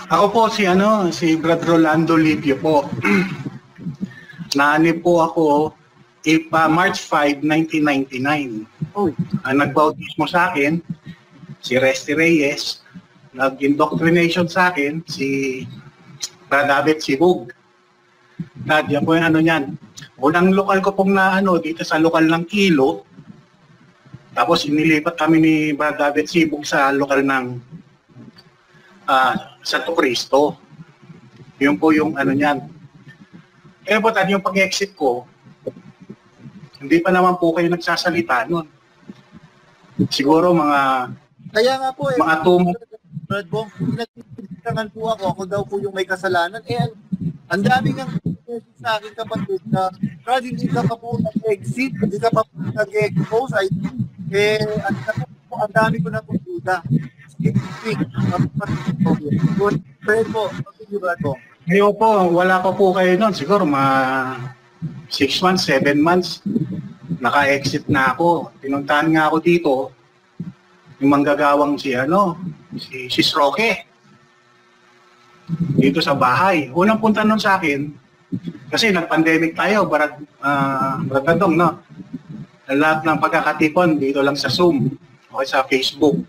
Ako po si Brad Rolando Lipio po. Naani po ako March 5, 1999. Oh, Ang nagbautismo sa akin, si Resty Reyes. Nag-indoctrination sa akin, si Brad David Sibug. Yan po yung niyan. Unang lokal ko pong dito sa lokal ng Kilo. Tapos inilipat kami ni Brad David Sibug sa lokal ng Santo Cristo. Yun po yung niyan. Kaya po yung pag-exit ko, hindi pa naman po kayo nagsasalita nun. Siguro mga kaya nga po mga 2 months. Brad Bong, pinagsitangan po ako daw po yung may kasalanan. Ang dami ng sa akin kapatid na Brad, hindi ka pa po nag-exit, hindi ka pa po nag-expose. Ang dami ko na po duda. Brad po, Brad Bong. Ngayon po, wala pa po kayo nun. Siguro mga 6 months, 7 months, naka-exit na ako. Pinuntahan nga ako dito, yung manggagawang si Roque. Dito sa bahay. Unang punta nun sa akin, kasi nag-pandemic tayo, Baratadong, no? Lahat ng pagkakatipon dito lang sa Zoom o sa Facebook.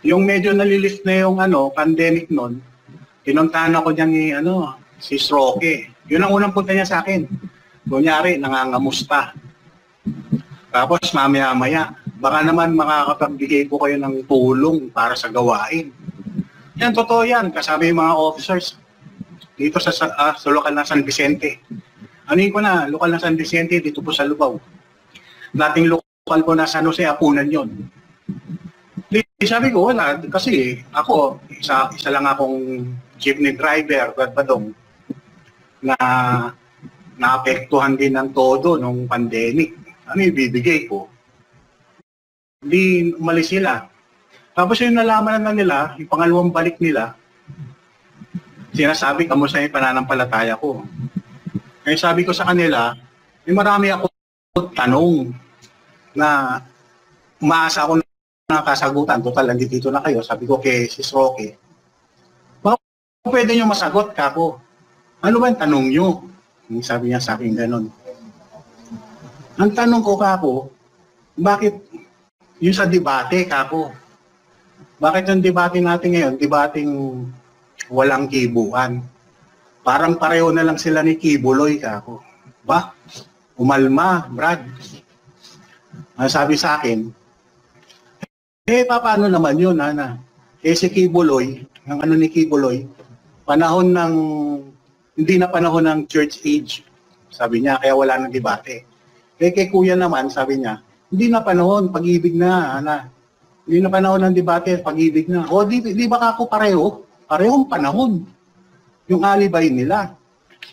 Yung medyo nalilift na yung pandemic nun, pinuntahan ako niya ni si Roque. Yun ang unang punta niya sa akin. Kunyari, nangangamusta. Tapos mamaya-maya, baka naman makakapagbigay po kayo ng tulong para sa gawain. Yan, totoo yan. Kasama yung mga officers dito sa lokal na San Vicente. Anin ko na, lokal na San Vicente, dito po sa Lubao. Dating lokal po na San Jose, Apunan yun. Sabi ko, wala. Kasi ako, isa lang akong jeepney driver, Badong, na naapektuhan din ng todo nung pandemic. Ano ibibigay ko? Hindi umalis sila. Tapos yung nalaman na nila, yung pangalawang balik nila, sinasabi, kamusta yung pananampalataya ko? Kaya sabi ko sa kanila, may marami ako tanong na umaasa ako na kasagutan. Total, dito na kayo. Sabi ko kay Sis Roque, baka pwede nyo masagot ka ako. Ano ba yung tanong nyo? Sabi niya sa akin ganun. Ang tanong ko kako, bakit yung sa debate kako? Bakit yung debate natin ngayon, debating walang kibuan? Parang pareho na lang sila ni Kibuloy kako. Ba? Umalma, Brad. Ang sabi sa akin, paano naman yun, Ana? Si Kibuloy, ang ni Kibuloy, panahon ng hindi na panahon ng church age, sabi niya, kaya wala nang debate. Kay Kuya naman, sabi niya, hindi na panahon, pag-ibig na, hindi na panahon ng debate, pag-ibig na. O, di ba ako pareho? Parehong panahon. Yung alibay nila.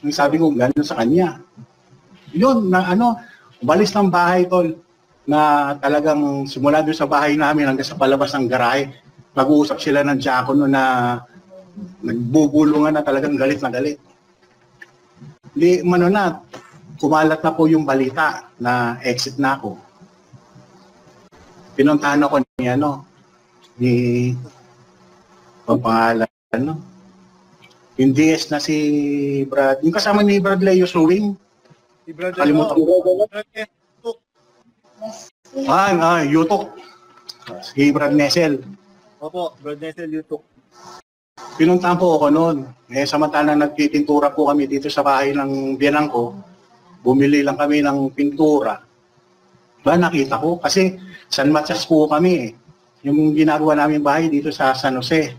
Yung sabi ko, gano'n sa kanya. Yun, umalis ng bahay, tol, na talagang simula doon sa bahay namin hanggang sa palabas ng garahe, mag-uusap sila ng diakono na nagbubulungan na talagang galit na galit. Di kumalat na po yung balita na exit na ako. Pinuntahan ako ni pangalan, yung DS na si Brad, yung kasama ni Brad Leo Suwing. Si Brad Kalimutan ko. Yutok. Si Brad Nesel. Opo, Brad Nesel, Yutok. Pinuntahan po ako noon. Samantalang nagpipintura po kami dito sa bahay ng biyanang ko, bumili lang kami ng pintura. Nakita ko, kasi San Matias po kami yung ginagawa namin bahay dito sa San Jose.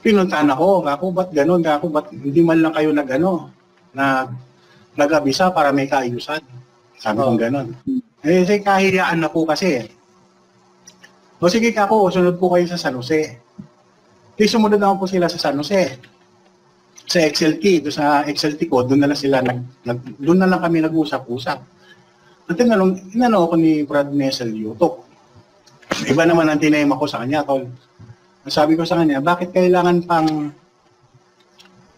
Pinuntahan ako, ba't ganun? Ba't hindi man lang kayo nag-abisa para may kaayusan? Sabi kong ganun. Kahiyaan na po kasi. O sige sunod po kayo sa San Jose. Sumunod naman po sila sa San Jose. Sa XLT, doon sa XLT ko, doon na lang sila, doon na lang kami nag-usap-usap. At inano ako ni Brad Nesel Yutok. Iba naman ang tinema ko sa kanya, tol. Sabi ko sa kanya, bakit kailangan pang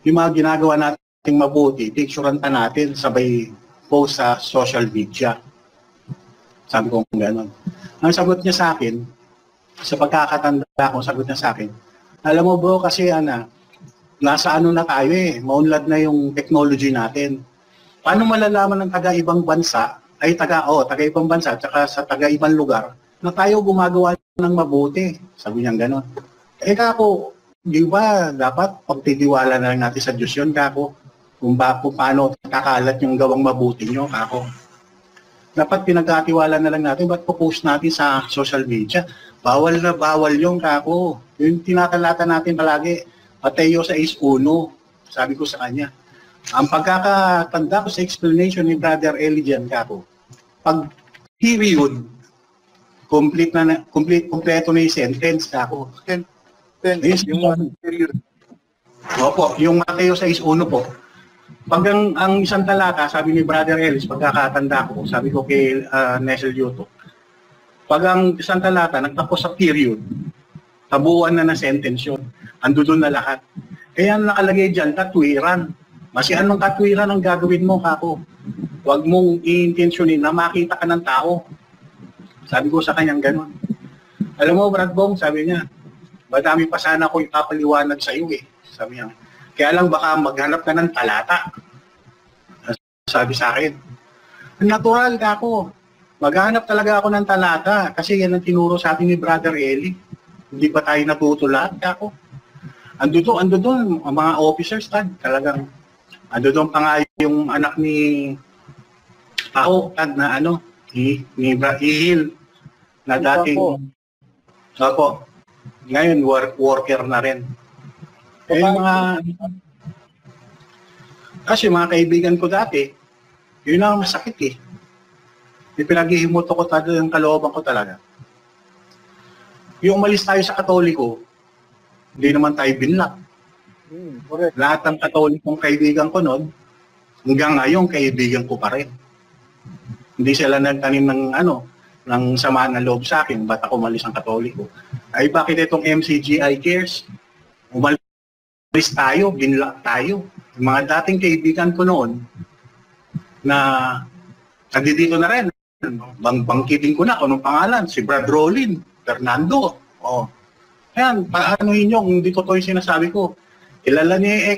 yung mga ginagawa nating mabuti, picturean pa natin, sabay post sa social media. Sabi ko gano'n. Ang sagot niya sa akin, sa pagkakatanda ko, sagot niya sa akin, Alam mo bro, kasi nasa ano na tayo maunlad na yung technology natin. Paano malalaman ng taga-ibang bansa, taga-ibang bansa, tsaka sa taga-ibang lugar, na tayo gumagawa ng mabuti? Sabi niya gano'n. Kako, di ba dapat pagtitiwala na lang natin sa Diyos yun, kako? Kung paano kakalat yung gawang mabuti nyo, kako. Dapat pinagkatiwala na lang natin, ba't po-post natin sa social media? Bawal na bawal yung kako. Yung tinatalata natin palagi, Mateo 6:1, sabi ko sa kanya. Ang pagkakatanda ko sa explanation ni Brother Eli dyan, kako, pag period, kompleto na yung sentence, kako. Yes, yung period. Opo, yung Mateo 6:1 po. Pag ang isang talata, sabi ni Brother Ellis, pagkakatanda ko, sabi ko kay Nesel Yuto, pag ang isang talata nagtapos sa period, tabuan na ng sentence yun. Ando doon na lahat. Kaya nakalagay dyan, katwiran. Kasi anong katwiran ang gagawin mo, kako? Huwag mong i-intensyonin na makita ka ng tao. Sabi ko sa kanyang gano'n. Alam mo, Brad Bong, sabi niya, madami pa sana ako ipapaliwanag sa iyo Sabi niya. Kaya lang baka maghanap ka ng talata. Sabi sa akin. Natural ka ako. Maghanap talaga ako ng talata kasi yan ang tinuro sa atin ni Brother Eli. Hindi pa tayo natuto lahat ako. Ando doon ang mga officers talagang ando doon pa nga yung anak ni na ni Ihil na dating Opo. Ngayon worker na rin. Kasi mga kaibigan ko dati, yun ang masakit Yung pinaghihimuto ko yung kalooban ko talaga. Yung umalis tayo sa Katoliko, hindi naman tayo binlock. Correct. Lahat ng Katolikong kaibigan ko noon, hanggang ngayon kaibigan ko pa rin. Hindi sila nagtanim ng sama ng loob sa akin, ba't ako umalis ang Katoliko? Ay bakit itong MCGI cares? Umalis tayo, binlock tayo. Yung mga dating kaibigan ko noon, na nandito na rin, bangkitin ko na kung anong pangalan, si Brad Rollin, Fernando. Ayan, paanohin nyo kung hindi totoo yung sinasabi ko. Kilala niya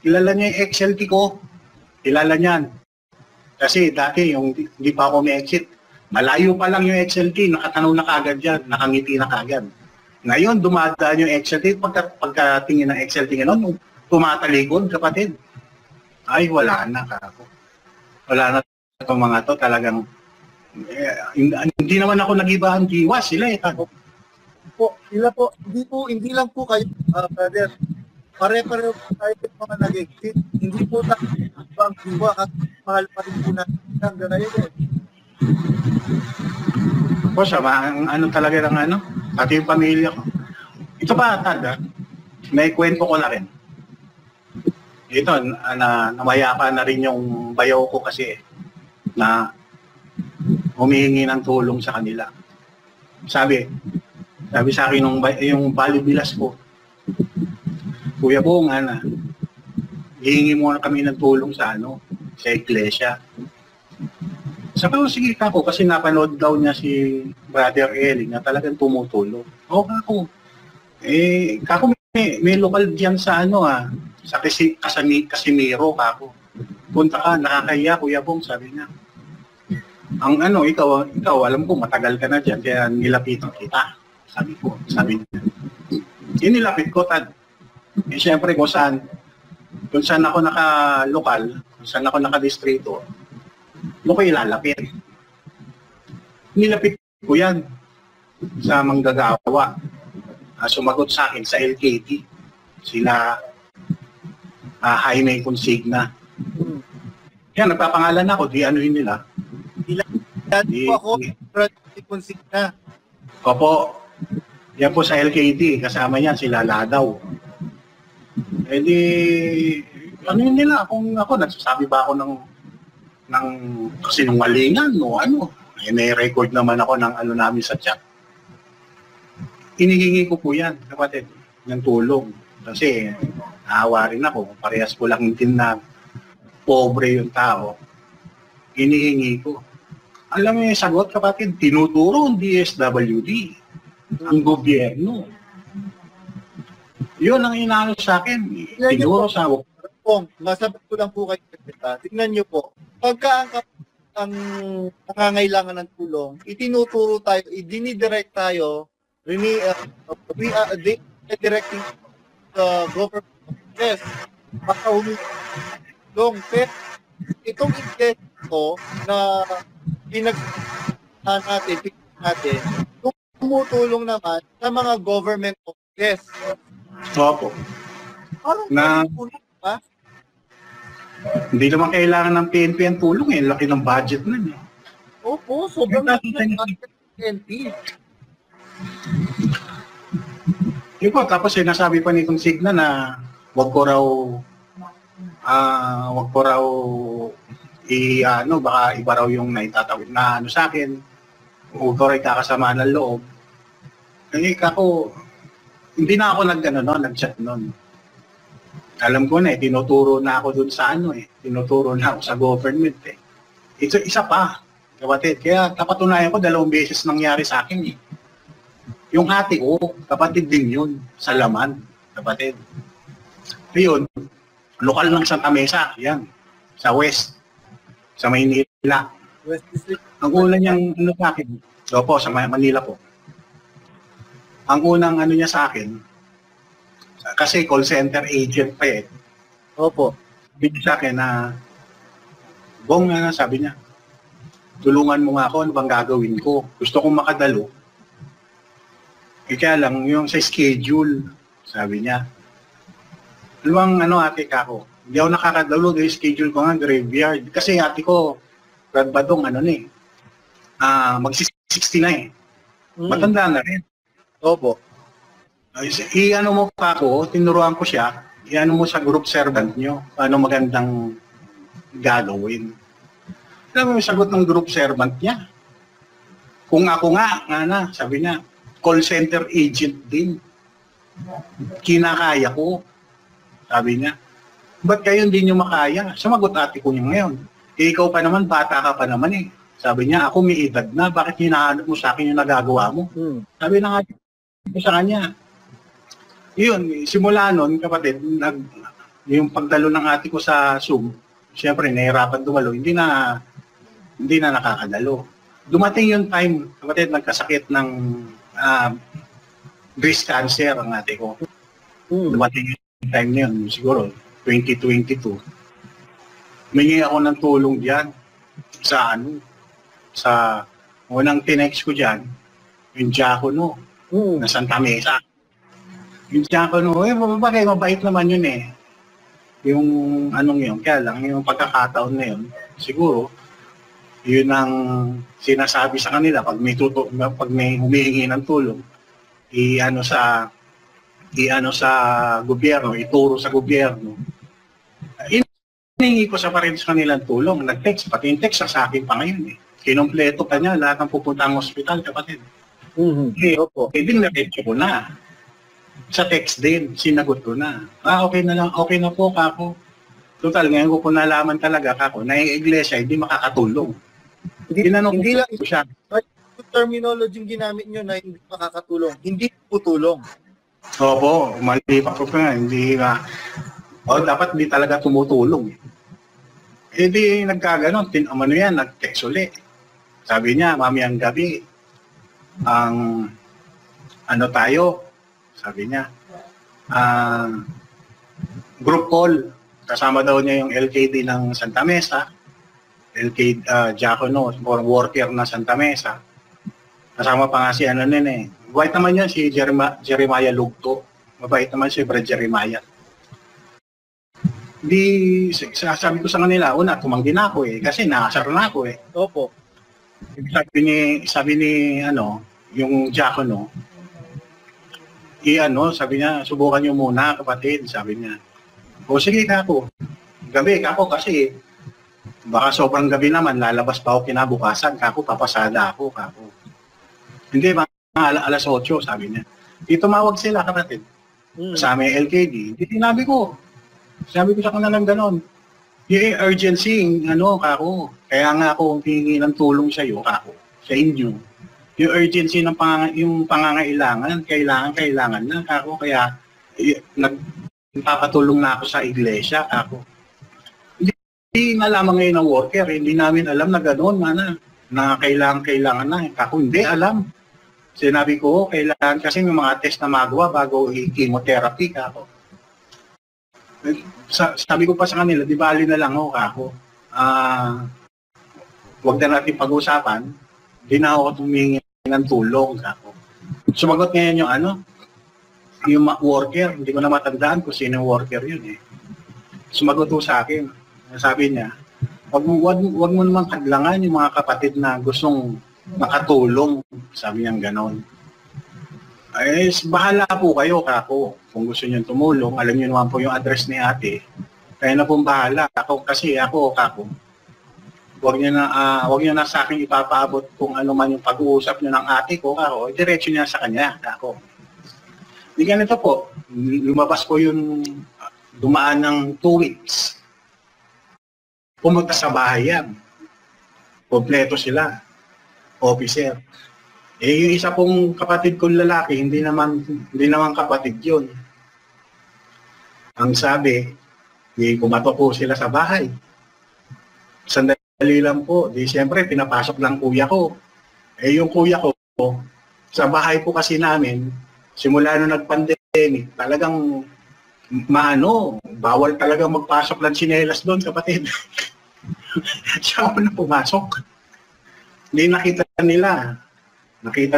yung XLT ko. Kilala niyan. Kasi dati, yung hindi pa ako may exit, malayo pa lang yung XLT, nakatanaw na kagad yan, nakangiti na kagad. Ngayon, dumadaan yung XLT, pagkatingin ng XLT ngayon, tumatalikod, kapatid. Ay, wala na, kako. Wala na itong mga to, talagang, hindi naman ako nag-ibahan diwas, sila kako. Hindi lang po kayo, brother. Pare-pareho po tayo mga nag-exit. Hindi po tayo ang diwa kasi mahal pa rin po natin hanggang ngayon Po siya, talaga ng pati yung pamilya ko. Ito pa, may kwento ko na rin. Ito, namayapa na rin yung bayaw ko kasi na humihingi ng tulong sa kanila. Sabi sa akin yung balibilas ko, Kuya Bong, hihingi muna kami ng tulong sa iglesia. Sabi ko, sige kako, kasi napanood daw niya si Brother Eli na talagang tumutulong. Kako. Kako may lokal diyan sa sa Casimiro, kako. Punta ka, nakakaya, Kuya Bong, sabi niya. Ang ikaw, alam ko, matagal ka na diyan, kaya nilapitan kita. Sabi niya. Inilapit ko, siyempre kung saan ako naka-lokal, kung saan ako naka-distrito, doon ko ilalapit. Nilapit ko yan sa manggagawa. Sumagot sa akin sa LKT. Sila Jaime Consigna. Yan, nagpapangalan ako, di anuhin nila. Di ako, Consigna. Opo, yan po sa LKT, kasama yan sila Ladaw. Anuhin nila kung ako, nagsasabi ba ako ng sinungalingan o may record naman ako ng namin sa chat. Hinihingi ko po yan, kapatid, ng tulong. Kasi naawa rin ako, parehas ko lang din na pobre yung tao. Hinihingi ko. Alam mo yung sagot, kapatid, tinuturo ang DSWD, ang gobyerno. Yun ang inaano sa akin. Tinuro sa Pong, masabi ko lang po kayo, tingnan niyo po, pagka ang nangangailangan ng tulong, itinuturo tayo, idinidirect tayo, directing the government, yes, baka humilong, pero itong ito na natin, tumutulong naman sa mga government offices. Opo. Parang Na, ba? hindi naman kailangan ng PNP ang tulong eh. Laki ng budget nun eh. Opo, sobrang laki ng budget ng PNP. Yun po, tapos nasabi pa nitong Signa na wag ko raw baka iba raw yung naitatawid na sa akin. Huwag ko rin kakasama ng loob. Kasi kako, hindi na ako nag-chat nun. Alam ko na tinuturo na ako dun sa tinuturo na ako sa government eh. Isa pa, kapatid. Kaya kapatunayan ko 2 beses nangyari sa akin eh. Yung ate ko, kapatid din yun, sa Laman, kapatid. Yun, lokal ng Santa Mesa, yan, sa West, sa Maynila. West District. Ang unang niyang sa akin, opo, sa Manila po. Ang unang niya sa akin, kasi call center agent pa eh. Opo. Bigyan sa akin na, Bong, sabi niya, tulungan mo nga ako, ano bang gagawin ko? Gusto kong makadalo. Kaya lang, yung sa schedule, sabi niya, ano ate kako, hindi ako nakakadalo, yung schedule ko nga, graveyard. Kasi ate ko, Brad Badong, mag-60 na eh. Matanda na rin. Opo. I-ano mo kako, tinuruan ko siya, i-ano mo sa group servant nyo, ano magandang gagawin. Alam mo yung sagot ng group servant niya? Kung ako nga, sabi niya, call center agent din. Kinakaya ko. Sabi niya, ba't kayo hindi nyo makaya? Sumagot ate ko niya ngayon. Ikaw pa naman, bata ka pa naman eh. Sabi niya, ako may edad na, bakit hinahanap mo sa akin yung nagagawa mo? Sabi na nga ko sa kanya. Yun, simula nun, kapatid, yung pagdalo ng ate ko sa Zoom, siyempre, nahirapan dumalo, hindi na nakakadalo. Dumating yung time, kapatid, nagkasakit ng breast cancer ang ate ko. Dumating yung time na yun, siguro, 2022. Humingi ako ng tulong diyan sa unang tinext ko diyan, yung Diacono na Santa Mesa. Yung Diacono, mabait naman yun eh. Yung yun, kaya lang, yung pagkakataon na yun, siguro, yun ang sinasabi sa kanila pag may humihingi ng tulong, i-ano sa gobyerno, ituro sa gobyerno. Hiningi ko sa rin sa kanilang tulong, nag-text, pati yung text sa akin pa ngayon eh. Kinompleto pa niya, lahat ng pupunta ang hospital, kapatid. Din na-text ko na. Sa text din, sinagot ko na. Okay na lang, okay na po, kako. Total, ngayon ko po nalaman talaga, kako, na yung iglesia hindi makakatulong. Hindi lang ko siya. Yung terminology ginamit nyo na hindi makakatulong, hindi po tulong. Opo, mali pa po nga, hindi nga. Dapat hindi talaga tumutulong. Di nagkaganon, nag-text ulit. Sabi niya, mamayang gabi, tayo, sabi niya, group call, kasama daw niya yung LKD ng Santa Mesa, LKD Diacono, worker na Santa Mesa. Kasama pa nga si mabait naman yan, si Jeremiah Lugto. Mabait naman si Brad Jeremiah. Sabi ko sa kanila, tumanggi na ako eh, kasi nakasar na ako eh. Opo. Sabi ni yung Diacono, sabi niya, subukan niyo muna kapatid, sabi niya. O sige kako, gabi kako kasi baka sobrang gabi naman, lalabas pa ako kinabukasan, kako papasada ako, kako. Hindi, mga alas 8, sabi niya. Di tumawag sila kapatid. Sa aming LKD, hindi sinabi ko. Sabi ko sa kanila gano'n. Yung urgency, kako. Kaya nga ako hingi ng tulong sa iyo, kako, sa inyo. Yung urgency ng yung pangangailangan, kailangan na, kako. Kaya nagpapatulong na ako sa iglesia. Hindi nga lamang ngayon ng worker, hindi namin alam na gano'n, na kailangan na. Ako hindi alam. Sinabi ko, kailangan kasi may mga test na magawa bago i-chemotherapy ako. Sabi ko pa sa kanila, di bali na lang ako. Huwag na natin pag-usapan, di na ako tumingi ng tulong ako. Sumagot ngayon yung worker, hindi ko na matandaan kung sino yung worker yun eh. Sumagot po sa akin, sabi niya, wag mo naman kadlangan yung mga kapatid na gustong makatulong, sabi niya ganon. Ay, bahala po kayo, kako. Kung gusto niyo tumulong, alam niyo naman po yung address ni ate. Kaya na pong bahala. Ako, kako. Huwag niyo na sa akin ipapaabot kung ano man yung pag-uusap niyo ng ate ko, kako. Diretso niya sa kanya, kako. Hindi ganito po. Lumabas po yung dumaan ng 2 weeks. Pumunta sa bahay yan. Kompleto sila. Officer. Yung isa pong kapatid kong lalaki, hindi naman kapatid yun. Ang sabi, kumato po sila sa bahay. Sandali lang po, siyempre pinapasok lang kuya ko. Yung kuya ko, sa bahay po kasi namin, simula nung nag-pandemic, talagang bawal talaga magpasok ng tsinelas doon, kapatid. Siya ako na pumasok. Hindi nakita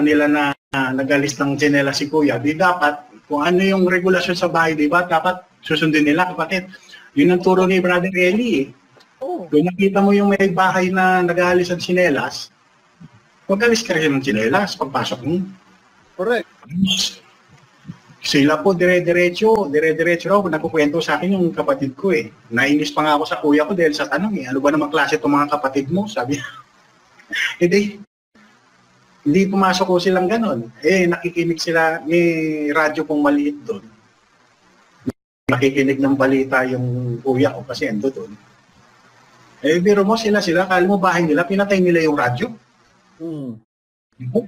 nila na nag-alis ng tsinelas si kuya. Di dapat, kung ano yung regulasyon sa bahay, di ba? Dapat susundin nila, kapatid. Yun ang turo ni Brother Eli eh. Kung nakita mo yung may bahay na nag-alis ng tsinelas, mag-alis ka rin ng tsinelas pagpasok mo. Correct. Sila po dire-diretso raw, nagkukwento sa akin yung kapatid ko eh. Nainis pa nga ako sa kuya ko dahil sa tanong eh, ano ba namang klase itong mga kapatid mo? Sabi niya. Hindi pumasok ko silang ganon. Nakikinig sila, may radyo pong maliit doon. Nakikinig ng balita yung kuya ko kasi ando doon. Biro mo sila, kala mo bahay nila, pinatay nila yung radyo.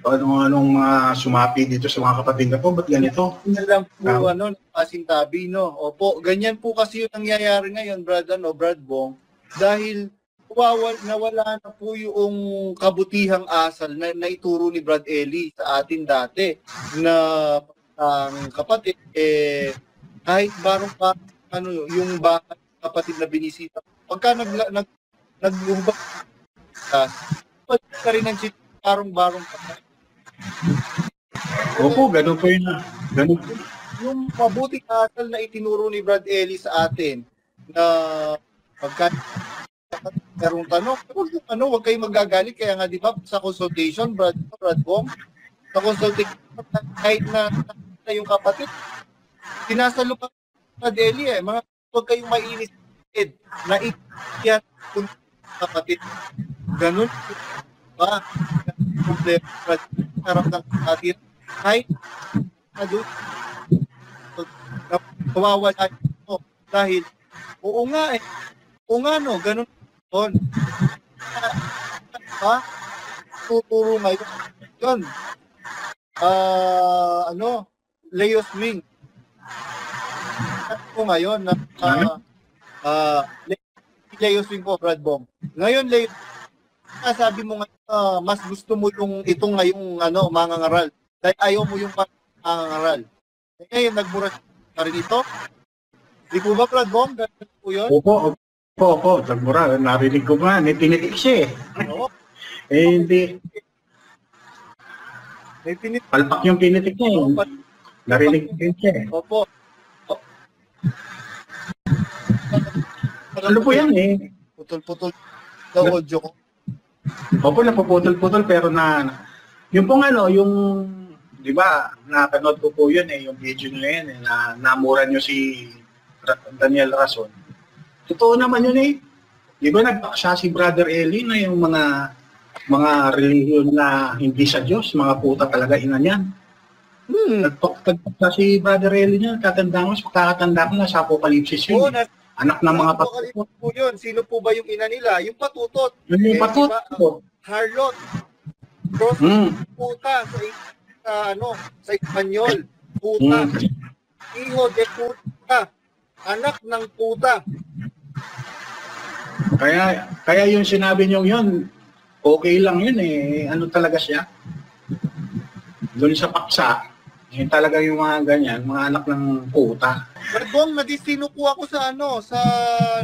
Anong sumapi dito sa mga kapatid na po, ba't ganito? Lang po, pasintabi, no? Opo, ganyan po kasi yung nangyayari ngayon, Brad Bong, dahil nawala na po yung kabutihang asal na ituro ni Brad Eli sa atin dati na ang kapatid kahit barong pa yung bahay kapatid na binisita pagka naglubak ka rin ng barong Opo, ganun po yun. Ganun. Yung mabuting asal na itinuro ni Brad Eli sa atin na pagka merong tanong, huwag kayong magagalit. Kaya nga, di ba, sa consultation, Brad Bong, sa consultation, kahit na yung kapatid, sinasalo pa Brad Eli huwag kayong mainis na iyan kung kapatid. Ganun ba? Problema, Brad, harap ng kapatid. Kahit na doon, nawawala ito. Dahil, oo nga, no, ganun doon. Tuturo ngayon. Yun. Leo's Wing. Ito ngayon na Leo's Wing po, Brad Bong. Ngayon, sabi mo mas gusto mo itong ngayong mangangaral. Dahil ayaw mo yung pangangaral. Ngayon, nagmura ka rin ito. Di po ba, Brad Bong? Ganun po yun? Opo, nagmura. Narinig ko nga. May tinitik siya eh. Oo. Hindi. Palpak yung tinitik niya eh. Narinig ko siya eh. Opo. Ano po yan eh? Putol-putol na audio ko. Opo, napuputol-putol pero yung pong yung di ba, napanood ko po yun eh, yung video nyo yun eh, na namura nyo si Daniel Rason. Totoo naman yun eh. Di ba nagpaksa si Brother Eli na yung mga relihiyon na hindi sa Diyos, mga puta talaga ina niyan. Nagpaksa si Brother Eli niya, kakatanda ko na sa Apocalypse yun. Anak ng mga patutot. Po yun. Sino po ba yung ina nila? Yung patutot. Yung patutot. Diba, harlot. Puta sa Espanyol. Puta. Hijo de puta. Anak ng puta. Kaya yung sinabi niyo yun, okay lang yun eh. Ano talaga siya? Doon sa paksa, talaga yung mga ganyan, mga anak ng puta. Bradbong, nadistino po ako sa sa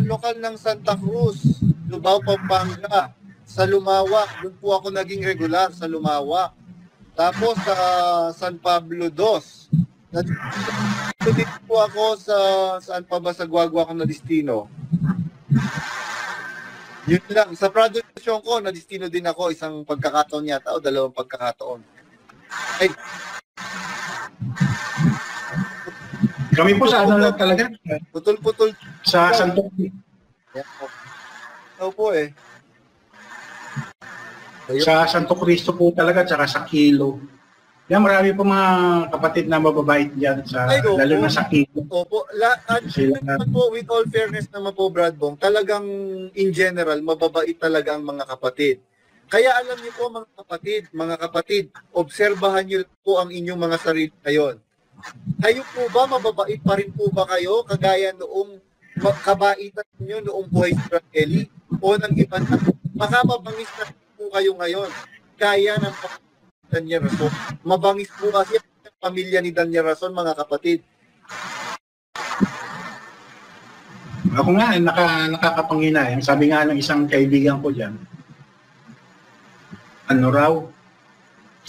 lokal ng Santa Cruz, Lubao, Pampanga, sa Lumawak. Doon po ako naging regular sa Lumawak. Tapos sa San Pablo 2. Nadistino po ako saan pa ba sa Guagua ako nadistino. Yun lang. Sa production ko, nadistino din ako isang pagkakataon yata o dalawang pagkakataon. Ay, kami po sa ano lang talaga. Putol-putol. Sa Santo. Opo eh. Sa Santo Cristo po talaga, tsaka sa Kilo. Yan, marami po mga kapatid na mababait dyan, lalo na sa Kilo. Opo. Po, with all fairness naman po, Bradbong, talagang in general, mababait talaga ang mga kapatid. Kaya alam niyo po mga kapatid, obserbahan niyo po ang inyong mga sarili ngayon. Kayo po ba, mababait pa rin po ba kayo, kagaya noong kabaitan niyo noong buhay si Brad Eli? O ng iba na, baka mabangis na po kayo ngayon. Kaya ng Daniel Rason. Mabangis po kasi ang pamilya ni Daniel Rason, mga kapatid. Ako nga, nakakapanghinayang. Sabi nga ng isang kaibigan ko dyan, ano raw,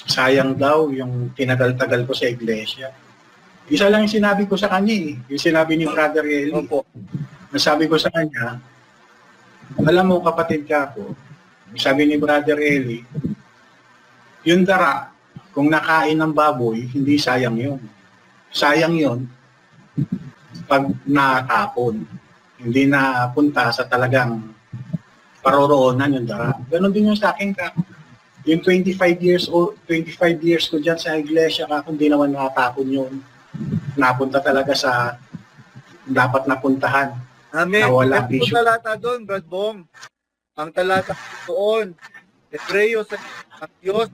sayang daw yung tinagal-tagal ko sa iglesia. Isa lang yung sinabi ko sa kanya eh. Yung sinabi ni Brother Eli. Opo. Nasabi ko sa kanya, alam mo kapatid ka ako, sabi ni Brother Eli, yung dara, kung nakain ng baboy, hindi sayang yun. Sayang yun pag nakatapon. Hindi napunta sa talagang paroroonan yung dara. Ganon din yung sa akin ka. Yung 25 years ko dyan sa iglesia ka, kung di naman nakatapon yun, napunta talaga sa dapat napuntahan. Amen. Nawala Ang talata doon, Brad Bong. Ang talata doon, Hebreo sa Diyos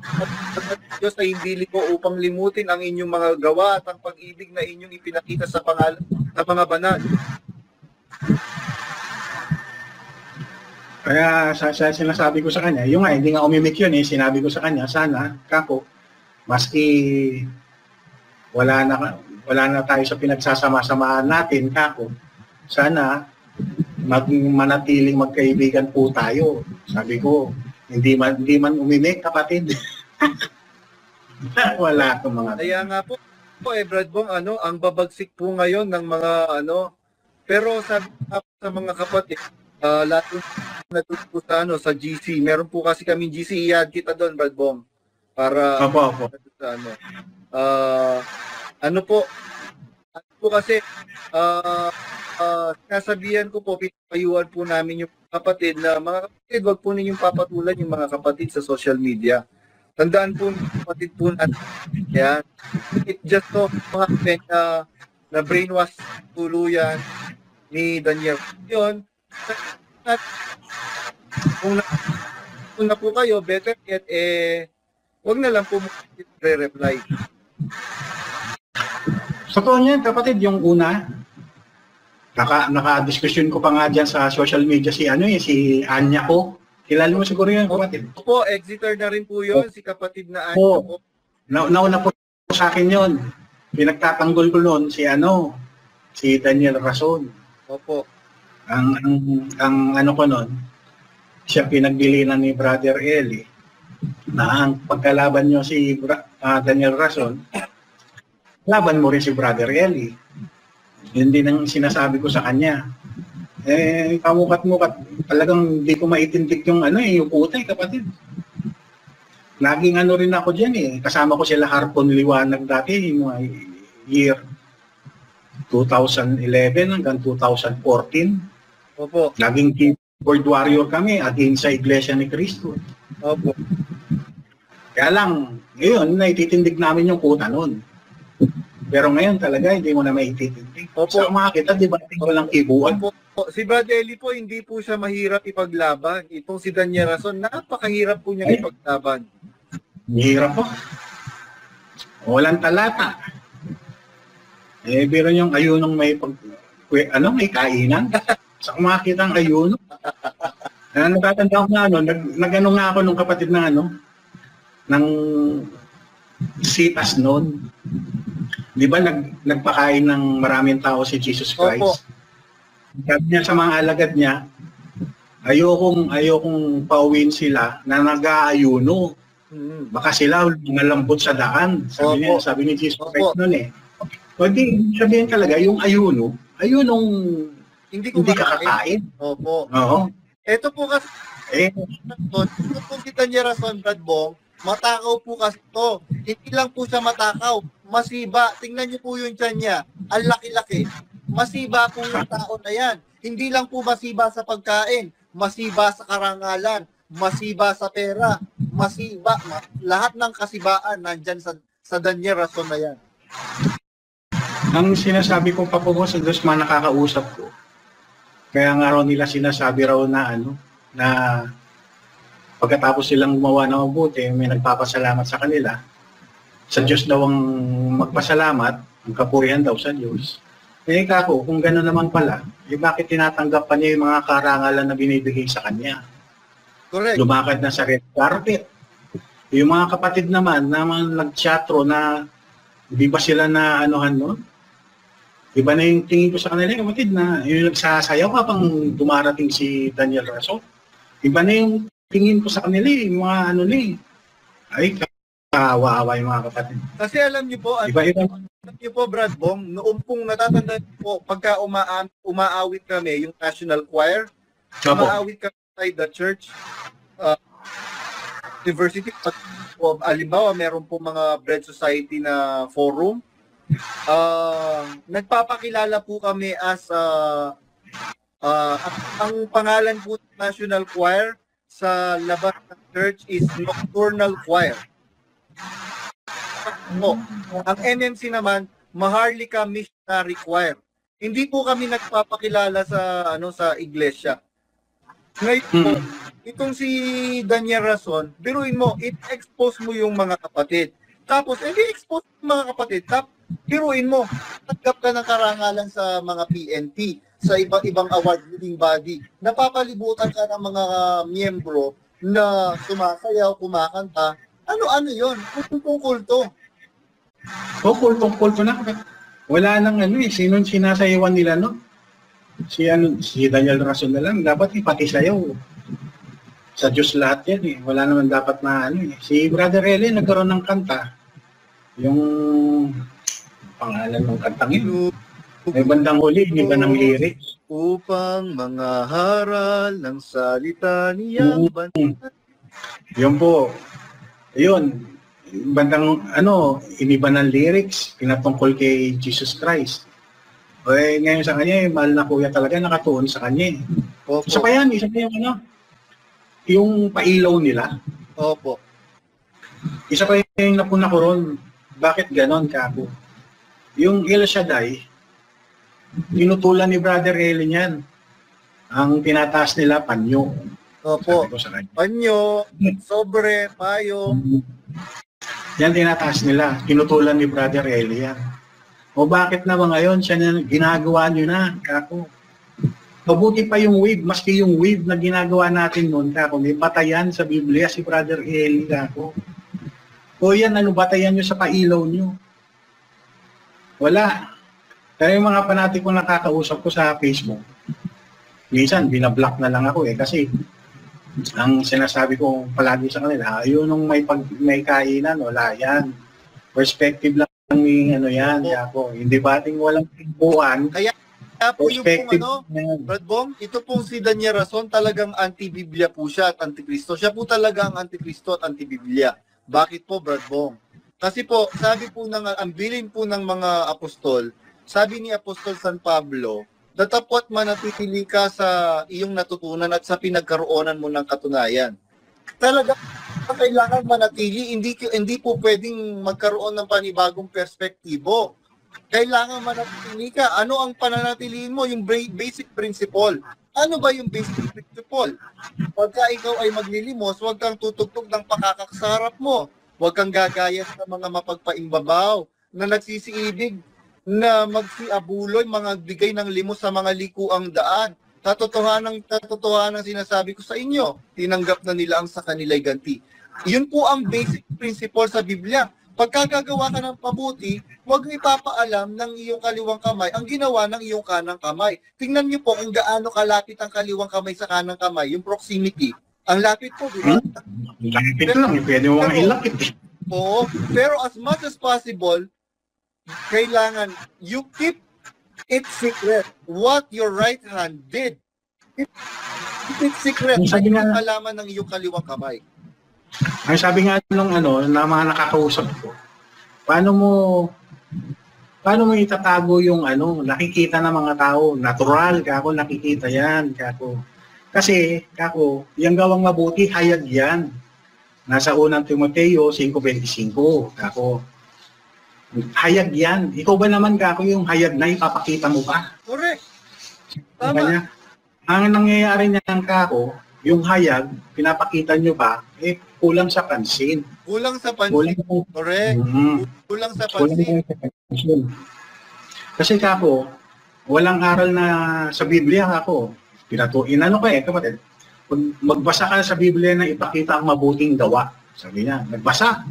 ay hindi liko upang limutin ang inyong mga gawa at ang pag-ibig na inyong ipinakita sa pangalan ng mga banal. Kaya sa sinasabi ko sa kanya, yung nga, hindi nga umimik yun eh, sinabi ko sa kanya, sana, kako, maski wala na tayo sa pinagsasama-samahan natin, kako, sana manatiling magkaibigan po tayo. Sabi ko, hindi man umimik, kapatid. Wala akong mga... Kaya nga po, Brad Bong, ang babagsik po ngayon ng mga pero sabi sa mga kapatid, lahat natuto sa GC. Meron po kasi kaming GC, i-add kita doon, Brad Bong. Para Opo. Sa ano po kasi kasabihan ko po, pinapayuhan po namin yung kapatid na mga kapatid, wag po ninyong papatulan yung mga kapatid sa social media. Tandaan po yung kapatid po natin. Yan. It just so happen na brainwash tuluyan ni Daniel. Yun. Kung na po kayo, better yet, wag na lang po re-reply. Totoo niyan, kapatid, yung una, naka-discussion ko pa nga dyan sa social media si Anya ko. Kilala mo siguro yun, kapatid. Opo, Exeter na rin po yun, si kapatid na Anya po. Nauna po sa akin yun. Pinagtatanggol ko noon si Daniel Rason. Opo. Ang ano ko noon, siya pinagbilinan ni Brother Eli na ang pagkalaban nyo si Daniel Rason, laban mo rin si Brother Eli. Yun din ang sinasabi ko sa kanya. Kamukat-mukat, talagang hindi ko maitindig yung yung puta kapatid. Laging rin ako dyan Kasama ko sila Harpon Liwanag dati, yung year 2011 hanggang 2014. Opo. Laging keyboard warrior kami against sa Iglesia ni Cristo. Opo. Kaya lang, ngayon, naititindig namin yung puta nun. Pero ngayon talaga, hindi mo na maititindig. Opo. Sa mga kita, di ba, walang kibuan? Opo. Si Brad Eli po, hindi po siya mahirap ipaglaban. Itong si Daniel Rason, napakahirap po niya ipaglaban. Mahirap po. Walang talata. Biro yung ayunong may kainan. Sa kumakita ang ayuno. Natatanda ko na nag-ano nga ako nung kapatid na ng sitas noon. Di ba nagpakain ng maraming tao si Jesus Christ? Opo. Sabi niya sa mga alagad niya, ayokong pauwiin sila na nag-aayuno. Baka sila malambot sa daan. Sabi ni Jesus Christ noon eh. Pwede sabihin talaga, yung ayunong hindi ka kakain. Opo. Oo. Ito po kasi, ito po si Daniel Rason, Brad Bong, matakaw po kasi ito. Hindi lang po siya matakaw, masiba. Tingnan niyo po yung tiyan niya, ang laki-laki. Masiba po yung tao na yan. Hindi lang po masiba sa pagkain, masiba sa karangalan, masiba sa pera, masiba. Lahat ng kasibaan nandyan sa Daniel Rason na yan. Ang sinasabi ko pa po sa dos mga nakakausap ko, kaya nga raw nila sinasabi raw na pagkatapos silang gumawa ng mabuti, may nagpapasalamat sa kanila. Sa Diyos daw ang magpasalamat, ang kapurihan daw sa Diyos. Kako, kung gano'n naman pala, bakit tinatanggap pa niya yung mga karangalan na binibigay sa kanya? Correct. Lumakad na sa red carpet. Yung mga kapatid naman na nag-chatro na, di ba sila na noon? Iba na yung tingin ko sa kanila, kapatid, na yung nagsasayaw kapag dumarating si Daniel Rason. Iba na yung tingin ko sa kanila, yung mga ay, kawawa yung mga kapatid. Kasi alam niyo po, alam niyo po, Brad Bong, noong pong natatandaan po, pagka umaawit kami, yung National Choir, umaawit kami inside the church, university, alimbawa, meron po mga Bread Society na forum, nagpapakilala po kami as ang pangalan po ng National Choir sa labas ng church is Nocturnal Choir. Ang NMC naman, Maharlika Missionary Choir. Hindi po kami nagpapakilala sa iglesia. Ngayon po, itong si Daniel Rason, biruin mo, i-expose mo yung mga kapatid. Tapos, expose yung mga kapatid. Tapos, biruin mo, tanggap ka ng karangalan sa mga PNP, sa ibang award-winning body. Napapalibutan ka ng mga miyembro na sumasayaw, kumakanta. Ano yun? Kultong-kulto. Kultong-kulto na. Wala nang sinong sinasayawan nila, no? Si Daniel Rason na lang. Dapat pati sayaw. Sa Diyos lahat yan, eh. Wala naman dapat na Si Brother Eli nagkaroon ng kanta. Yung pangalan ng kantang yun. May bandang huli, hindi ba ng lyrics? Upang mga haral ng salita niyang banal. Yun po. Yun. Bandang, iniba ng lyrics, pinatungkol kay Jesus Christ. Ngayon sa kanya, mahal na kuya talaga, nakatuon sa kanya. Opo. Isa pa yung yung pailaw nila. Opo. Isa pa yung napuna ko ron. Bakit ganon, Kako? Yung El Shaddai, tinutulan ni Brother Eli niyan. Ang tinataas nila, panyo. Opo. Panyo, sobre, payong. Yan tinataas nila. Tinutulan ni Brother Eli yan. O bakit naman ngayon, siya na ginagawa nyo na, Kako? Mabuti pa yung wave, maski yung wave na ginagawa natin noon, Kako. May batayan sa Biblia si Brother Eli, Kako. O yan, batayan nyo sa pailaw nyo? Wala. Kaya yung mga panatikong nakakausap ko sa Facebook, minsan binablock na lang ako kasi ang sinasabi ko palagi sa kanila, ayun nung may kainan, wala yan. Perspective lang yan, Kako. Hindi bating walang tingbuan. Kaya po yung Brad Bong, ito pong si Daniel Rason talagang anti-Biblia po siya at anti-Kristo. Siya po talaga ang anti-Kristo at anti-Biblia. Bakit po, Brad Bong? Kasi po, sabi po ang bilin po ng mga apostol, sabi ni Apostol San Pablo, datapot manatili ka sa iyong natutunan at sa pinagkaroonan mo ng katunayan. Talaga, kailangan manatili, hindi po pwedeng magkaroon ng panibagong perspektibo. Kailangan manatili ka. Ano ang pananatiliin mo? Yung basic principle. Ano ba yung basic principle? Pagka ikaw ay maglilimos, huwag kang tutugtog ng pakakaksarap mo. Huwag kang gagaya sa mga mapagpaimbabaw na nagsisiibig na magsiabuloy, mga bigay ng limos sa mga likuang daan. Tatotohanan sinasabi ko sa inyo, tinanggap na nila ang sa kanila'y ganti. Yun po ang basic principle sa Biblia. Pagkagagawa ka ng mabuti, huwag mo ipapaalam ng iyong kaliwang kamay ang ginawa ng iyong kanang kamay. Tingnan niyo po kung gaano kalapit ang kaliwang kamay sa kanang kamay, yung proximity. Ang lapit po, di ba? Lapit lang, pwede mo nga ilapit. Oo, pero as much as possible, kailangan you keep it secret what your right hand did. Keep it secret. Ay malaman ng iyong kaliwang kamay. Ang sabi nga nung na mga nakakausap ko, paano mo itatago yung nakikita ng mga tao, natural, kako nakikita yan, kako. Kasi, kako, yung gawang mabuti, hayag yan. Nasa unang Timoteo 5:25, kako. Hayag yan. Ikaw ba naman, kako, yung hayag na ipapakita mo pa? Correct. Tama. Kanya, ang nangyayari niyan, kako, yung hayag, pinapakita nyo pa, kulang sa pansin. Kulang sa pansin. Correct. Kulang sa pansin. Kasi kako, walang aral na sa Biblia, kako. Kapatid, magbasa ka sa Biblia na ipakita ang mabuting gawa. Sabi niya, nagbasa.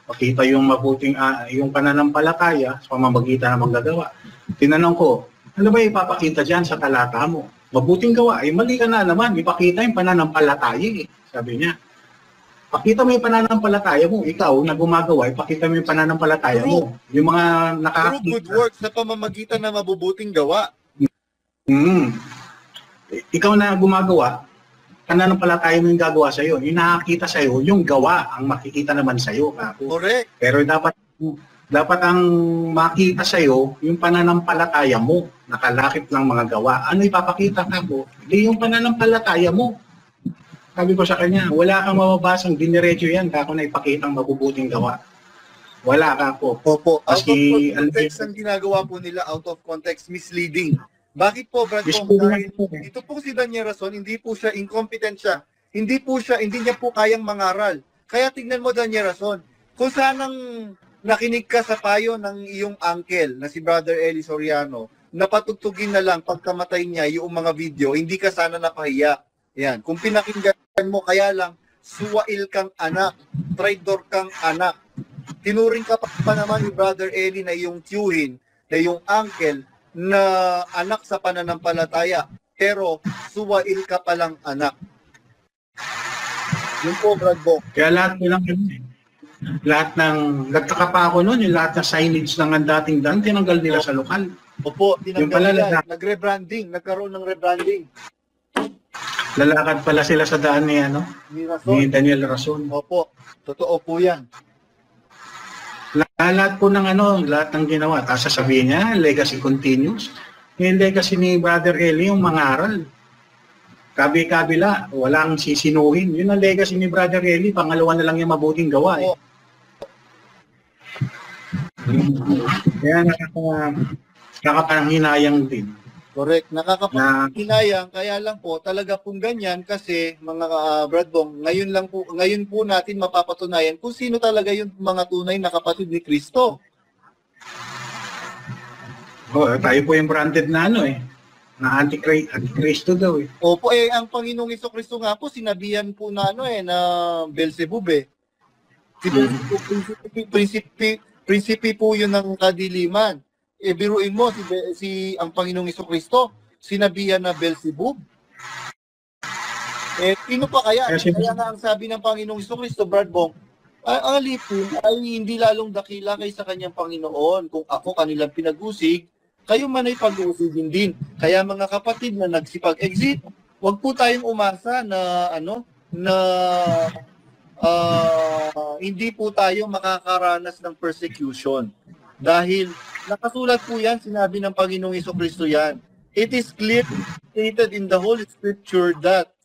Pakita yung mabuting, yung pananampalataya sa pamamagitan ng manggagawa. Tinanong ko, ano ba ipapakita dyan sa talata mo? Mabuting gawa, mali ka na naman, ipakita yung pananampalataya Sabi niya, pakita mo yung pananampalataya mo. Ikaw na gumagawa, ipakita mo yung pananampalataya mo. Yung mga nakakita. True good works sa pamamagitan ng mabubuting gawa. Ikaw na gumagawa, pananampalataya mo yung gagawa sa'yo. Yung nakakita sa'yo, yung gawa ang makikita naman sa'yo. Correct. Pero dapat ang makita sa'yo, yung pananampalataya mo, nakalakip ng mga gawa. Ano ipapakita ka po? Hindi yung pananampalataya mo. Sabi ko sa kanya, wala kang mababasang diniretso yan kako na ipakita ang mabubuting gawa. Wala ka po. Opo. Out of context ang ginagawa po nila, out of context, misleading. Bakit po, Brad? Ito po si Daniel Rason, hindi po siya incompetent siya. Hindi niya po kayang mangaral. Kaya tingnan mo, Daniel Rason, kung sanang nakinig ka sa payo ng iyong uncle na si Brother Eli Soriano, napatugtugin na lang pagkamatay niya yung mga video, hindi ka sana napahiya. Yan. Kung pinakinggan mo, kaya lang, suwail kang anak, traidor kang anak. Tinuring ka pa naman ni Brother Eli na yung tiyuhin, na yung uncle, na anak sa pananampalataya. Pero, suwail ka palang anak. Yun po, Brad Bo. Kaya lahat ng, nagtaka pa ako noon, yung lahat ng signage ng dating daan, tinanggal nila sa lokal. Opo, tinanggal nila. Nag-rebranding, nagkaroon ng rebranding. Lalakad pala sila sa daan ni Daniel Rason. Opo, totoo po yan. Lahat po ng lahat ng ginawa. Tapos sasabihin niya, legacy continues. Yung legacy ni Brother Eli, yung mangaral. Kabi-kabila, walang sisinuhin. Yun ang legacy ni Brother Eli, pangalawa na lang yung mabuting gawa. Kaya nakakapanghinayang din. Correct. Nakakapanghinayang, kaya lang po, talaga pong ganyan kasi mga Brad Bong, ngayon po natin mapapatunayan kung sino talaga yung mga tunay na kapatid ni Kristo. Tayo po yung branded na na anti-Kristo daw Opo, ang Panginoong Jesucristo nga po, sinabihan po na na Beelzebub Si Beelzebub, prinsipe po yun ng kadiliman. Biruin mo, ang Panginoong Jesucristo, sinabihan na Beelzebub. Sino pa kaya? Kaya nga ang sabi ng Panginoong Jesucristo, Brad Bong, ang alipin ay hindi lalong dakila kaysa kanyang Panginoon. Kung ako kanilang pinag-usig, kayo man ay pag-uusigin din. Kaya mga kapatid na nagsipag-exit, wag po tayong umasa na hindi po tayo makakaranas ng persecution. Dahil nakasulat po yan, sinabi ng Panginoong Jesucristo yan. It is clearly stated in the Holy Scripture that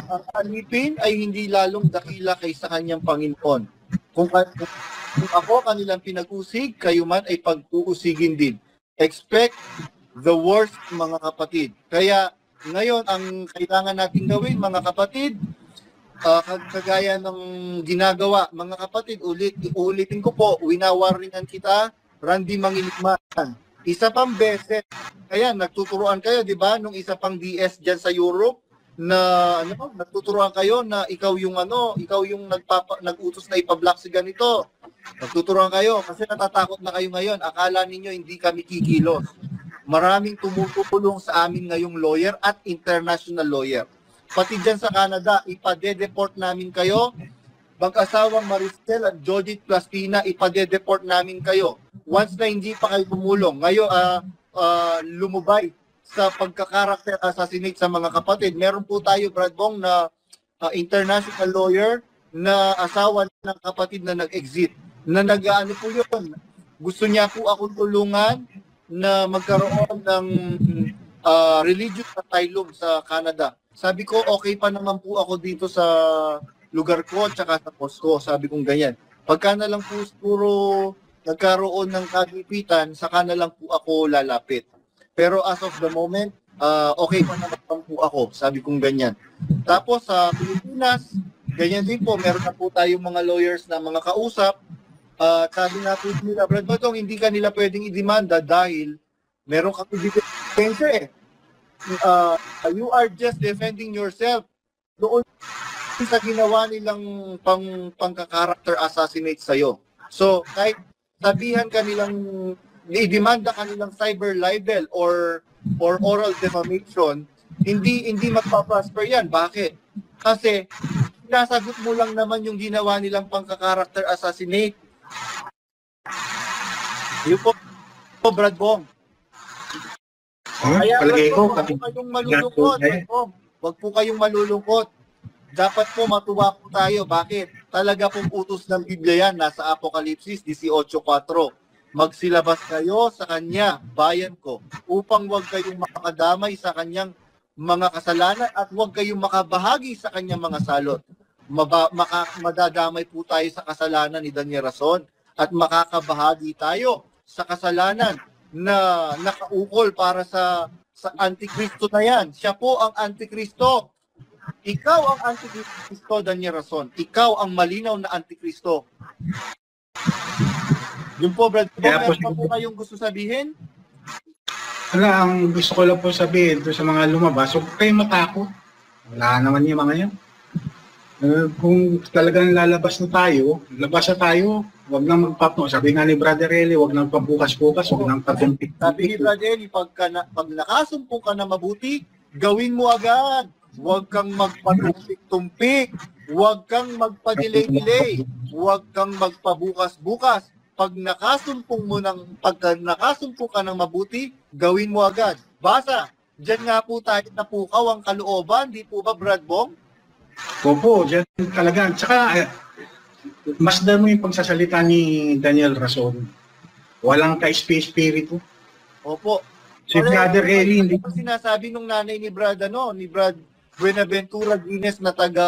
ang alipin ay hindi lalong dakila kaysa kanyang Panginoon. Kung ako kanilang pinag-usig, kayo man ay pag-uusigin din. Expect the worst, mga kapatid. Kaya ngayon, ang kailangan natin gawin, mga kapatid, kagaya ng ginagawa, mga kapatid, ulitin ko po, winawarningan kita, Randy Mangilikman. Isa pang beses, kaya nagtuturuan kayo, di ba, nung isa pang DS dyan sa Europe, na nagtuturuan kayo na ikaw yung nag-utos na ipablock si ganito. Nagtuturuan kayo kasi natatakot na kayo ngayon. Akala ninyo hindi kami kikilos. Maraming tumutulong sa amin ngayong lawyer at international lawyer. Pati dyan sa Canada, ipade-deport namin kayo. Mag-asawang Maricel at Jodit Plastina, ipade-deport namin kayo. Once na hindi pa kayo tumulong, ngayon lumubay sa pagkakarakter assassinate sa mga kapatid. Meron po tayo, Brad Bong, na international lawyer na asawa ng kapatid na nag-exit. Na nag-ano po yun. Gusto niya po akong tulungan na magkaroon ng religious asylum sa Canada. Sabi ko, okay pa naman po ako dito sa lugar ko at saka sa post ko. Sabi kong ganyan. Pagka na lang po siguro nagkaroon ng kagipitan, saka na lang po ako lalapit. Pero as of the moment, okay pa naman po ako. Sabi kong ganyan. Tapos sa Pilipinas, ganyan din po. Meron na po tayong mga lawyers na mga kausap. Sabi na po nila, Brad Batong, hindi ka nila pwedeng idemanda dahil meron ka evidence eh. You are just defending yourself. Doon sa ginawa nilang pangka-character assassinate sa'yo. So, kahit sabihan ka nilang, i-demanda ka nilang cyber libel or oral defamation, hindi magpa-prosper yan. Bakit? Kasi, sinasagot mo lang naman yung ginawa nilang pangka-character assassinate. Yun po, Brad Bong. Kaya palagay ko, wag po kayong malulungkot. Wag po kayong malulungkot. Dapat po matuwa po tayo. Bakit? Talaga pong utos ng Biblia yan. Nasa Apokalipsis 18:4. Magsilabas kayo sa kanya, bayan ko, upang wag kayong makadamay sa kanyang mga kasalanan at wag kayong makabahagi sa kanyang mga salot. Madadamay po tayo sa kasalanan ni Daniel Rason at makakabahagi tayo sa kasalanan na nakaukol para sa Antikristo na yan. Siya po ang Antikristo. Ikaw ang Antikristo, Daniel Rason. Ikaw ang malinaw na Antikristo. Yun po, Brad. Meron pa po kayong gusto sabihin? Ang gusto ko lang po sabihin doon sa mga lumabas, huwag kayong matakot. Wala naman yung mga yan. Kung talagang lalabas na tayo, labas na tayo. Huwag nang magpapno. Sabi nga ni Brother Eli, huwag nang pabukas-bukas, huwag nang patumpik. Sabi ni Brother Eli, pag nakasumpong ka na mabuti, gawin mo agad. Huwag kang magpatumpik-tumpik. Huwag kang magpa-delay-delay. Huwag kang magpabukas-bukas. Pag nakasumpong ka ng mabuti, gawin mo agad. Basa, dyan nga po tayo napukaw ang kalooban, di po ba, Brad Bong? Opo, dyan talaga. Tsaka, masdan mo yung pagsasalita ni Daniel Rason. Walang ka-spirito. Opo. Si Brother Eli, hindi. Ano sinasabi nung nanay ni Brad, ni Brad Buenaventura Guinness na taga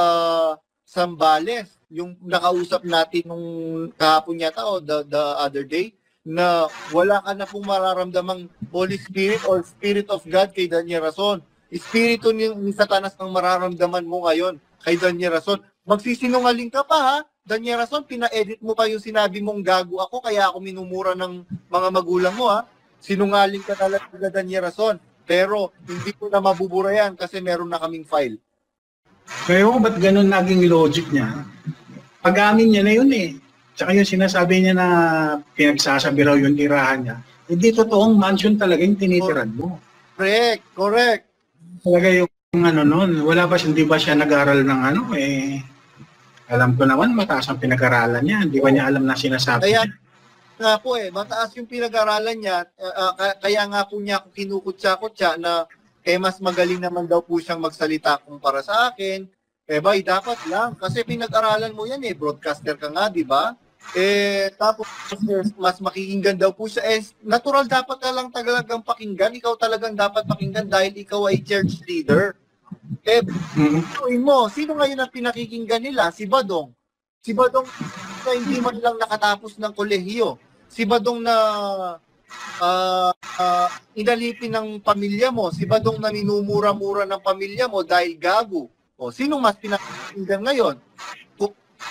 Zambales, yung nakausap natin nung kahapon yata o the other day, na wala ka na pong mararamdamang Holy Spirit or Spirit of God kay Daniel Rason. Espiritu ni Satanas ang mararamdaman mo ngayon kay Daniel Rason. Magsisinungaling ka pa ha, Daniel Rason, pina-edit mo pa yung sinabi mong gago ako kaya ako minumura ng mga magulang mo ha. Sinungaling ka talaga, Daniel Rason. Pero hindi ko na mabubura yan kasi meron na kaming file. Kaya ko ba't ganun naging logic niya? Pag-amin niya na yun eh. Tsaka yung sinasabi niya na pinagsasabi raw yung tirahan niya. Hindi totoong mansion talaga yung tinitiran mo. Correct. Talaga yung noon, hindi ba siya nag-aral ng alam ko naman mataas ang pinag-aralan niya. Hindi ba niya alam na sinasabi kaya, niya? Nga po mataas yung pinag-aralan niya. Kaya nga po niya ako kinukutsa-kutsa na mas magaling naman daw po siyang magsalita kumpara sa akin. Dapat lang. Kasi pinag-aralan mo yan broadcaster ka nga, di ba? Tapos mas makikinggan daw po siya. Natural dapat ka lang talagang pakinggan. Ikaw talagang dapat pakinggan dahil ikaw ay church leader. Sino ngayon ang pinakikinggan nila? Si Badong. Si Badong na hindi man lang nakatapos ng kolehiyo. Si Badong na inalipin ng pamilya mo. Si Badong na minumura-mura ng pamilya mo dahil gago. Sinong mas pinakikinggan ngayon?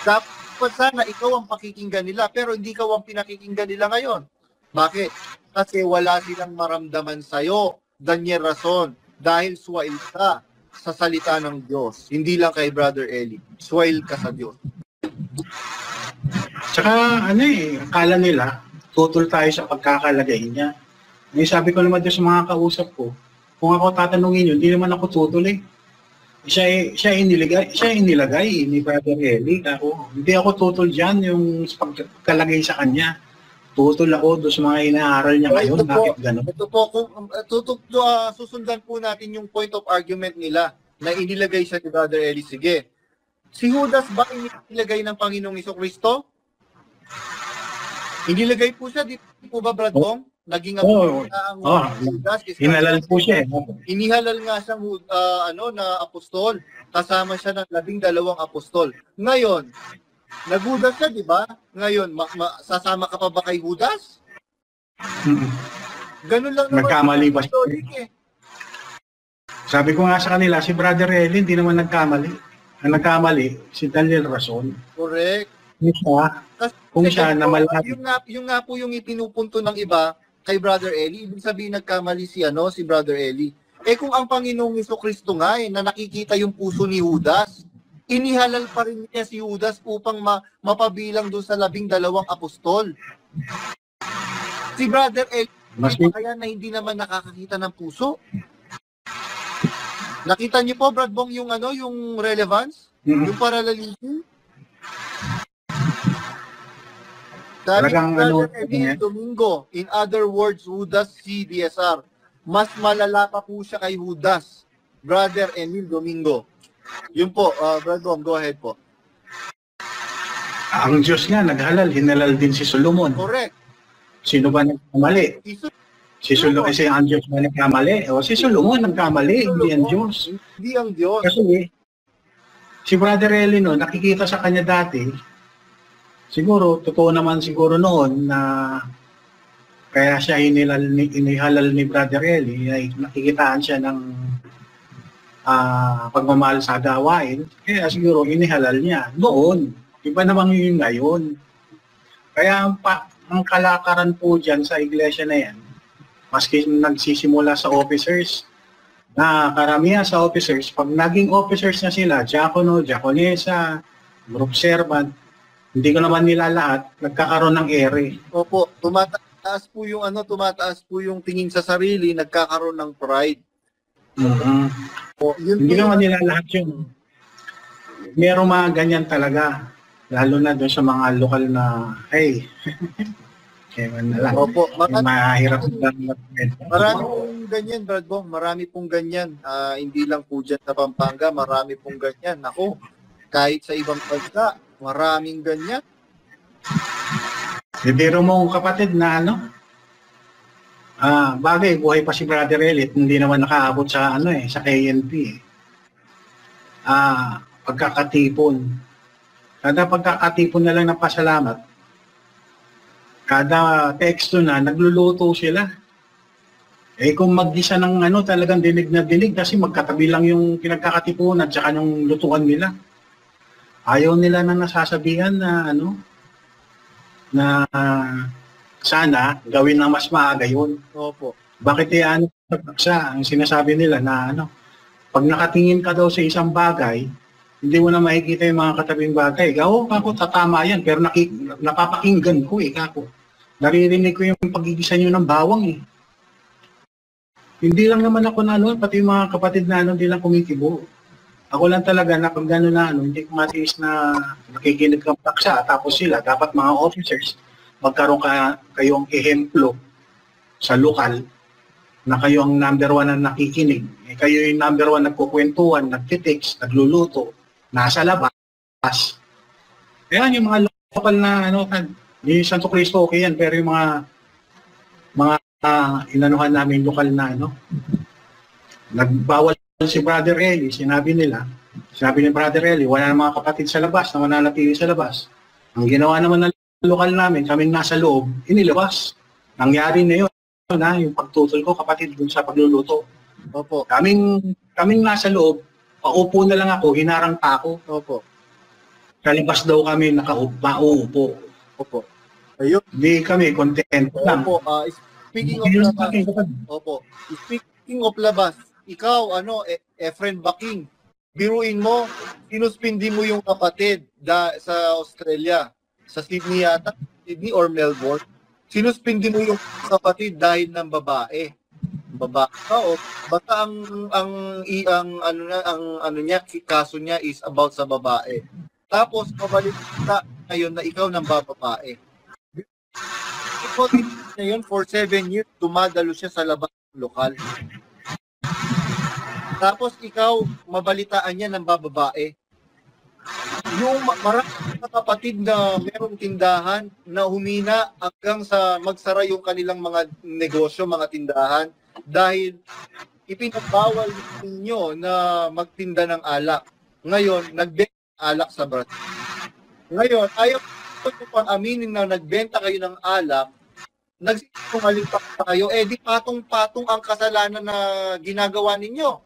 Dapat sana ikaw ang pakikinggan nila pero hindi ikaw ang pinakikinggan nila ngayon. Bakit? Kasi wala silang maramdaman sa'yo, Daniel Rason, dahil swail ka sa salita ng Diyos. Hindi lang kay Brother Eli. Swail ka sa Diyos. Tsaka akala nila, tutol tayo sa pagkakalagay niya. Sabi ko naman doon sa mga kausap ko, kung ako tatanungin yun, hindi naman ako tutol eh. Siya inilagay ni Brother Eli. Hindi ako tutol dyan yung pagkalagay sa kanya. Tutol ako doon sa mga inaaral niya ngayon. Bakit gano'n? Ito po, susundan po natin yung point of argument nila na inilagay siya ni Brother Eli. Sige. Si Judas ba inilagay ng Panginoong Jesucristo? Inilagay po siya, di po ba, Brad Bong? Naging Judas. Hinalal po siya. Inihalal nga siyang na apostol. Kasama siya ng 12 apostol. Ngayon, nag-Judas siya, di ba? Ngayon, sasama ka pa ba kay Judas? Ganun lang naman. Nagkamali ba siya? Sabi ko nga sa kanila, si Brother Eli hindi naman nagkamali. Ang nagkamali, si Daniel Rason. Correct. Kung siya na malaki. Yung nga po yung itinupunto ng iba kay Brother Eli, ibig sabihin nagkamali si Brother Eli. Kung ang Panginoong Jesucristo nga na nakikita yung puso ni Judas, inihalal pa rin niya si Judas upang mapabilang doon sa 12 apostol. Si Brother Eli, kaya na hindi naman nakakakita ng puso. Nakita niyo po, Brad Bong, yung relevance? Yung parallelism? Sabi ni Brother Emil Domingo, in other words, Judas CDSR, mas malala pa po siya kay Judas, Brother Emil Domingo. Yun po, Brad Bong, go ahead po. Ang Diyos nga, naghalal, hinalal din si Solomon. Correct. Sino ba nagkamali? Si Solomon, kasi ang Diyos ba nagkamali? O si Solomon nagkamali, hindi ang Diyos. Hindi ang Diyos. Kasi si Brother Eli nakikita sa kanya dati, siguro, totoo naman siguro noon na kaya siya inihalal ni Brother Eli, ay nakikitaan siya ng pagmamahal sa gawain, kaya siguro inihalal niya noon. Iba naman yun ngayon. Kaya ang kalakaran po dyan sa iglesia na yan, maski nagsisimula sa officers, na karamihan sa officers, pag naging officers na sila, diakono, diakonesa, group servant, hindi ko naman nila lahat, nagkakaroon ng ere. Opo, tumataas po yung tingin sa sarili, nagkakaroon ng pride. Hindi naman nila lahat yun. Merong mga ganyan talaga, lalo na doon sa mga lokal na, Opo, mahirap marami pong ganyan, Brad Bong. Marami pong ganyan. Hindi lang po dyan sa Pampanga, marami pong ganyan. Ako, kahit sa ibang bansa, maraming ganyan. Bibiro mo kapatid na bagay, buhay pa si Brother Eli, hindi naman nakaabot sa sa KNP. Pagkakatipon. Kada pagkakatipon na lang ng pasalamat, kada teksto na, nagluluto sila. Kung mag-isa ng talagang dinig na dinig, kasi magkatabi lang yung pinagkakatipunan at saka yung lutuan nila. Ayaw nila na nasasabihan na na sana gawin na mas maaga yun. Opo. Bakit ang sinasabi nila na pag nakatingin ka daw sa isang bagay, hindi mo na makikita yung mga katabing bagay. Kako, tatama yan, pero napapakinggan ko kako. Naririnig ko yung pagigisa nyo ng bawang Hindi lang naman ako pati yung mga kapatid na hindi lang kumikibo. Ako lang talaga na pag gano'n na hindi ko matiis na nakikinig ng paksa, tapos sila, dapat mga officers, magkaroon kayong ehemplo sa lokal na kayo ang number 1 na nakikinig. Kayo yung number 1 nagkukwentuhan, nagtitext, nagluluto, nasa labas. Kaya yung mga lokal na yung Santo Cristo, okay yan, pero yung mga inanuhan namin lokal na nagbawal si Brother Eli, sinabi ni Brother Eli, wala na mga kapatid sa labas na mananatili sa labas. Ang ginawa naman ng lokal namin, kaming nasa loob, inilabas. Nangyari na yun, yung pagtutol ko kapatid dun sa pagluluto. Opo. Kaming nasa loob, paupo na lang ako, hinarang pa ako. Opo. Sa labas daw kami nakaupo. Opo. Ayun. Hindi kami kontento lang. Opo, speaking of labas, opo, speaking of labas, ikaw, Efren Baking, biruin mo, sinuspindi mo yung kapatid sa Australia, sa Sydney yata, Sydney or Melbourne, sinuspindi mo yung kapatid dahil ng babae. Babae ka o basta ang niya, kaso niya is about sa babae. Tapos pabalik ka ngayon na ikaw ng babae. Ikaw din ngayon for 7 years dumadalo siya sa labas ng lokal. Tapos ikaw mabalitaan niya ng babae. Yung maraming kapatid na merong tindahan na humina hanggang sa magsara yung kanilang mga negosyo, mga tindahan dahil ipinagbawal ninyo na magtinda ng alak. Ngayon, nagbenta ng alak sa Brazil. Ngayon, ayaw ko pang aminin na nagbenta kayo ng alak, nagsisinungaling pa kayo, di patong-patong ang kasalanan na ginagawa ninyo.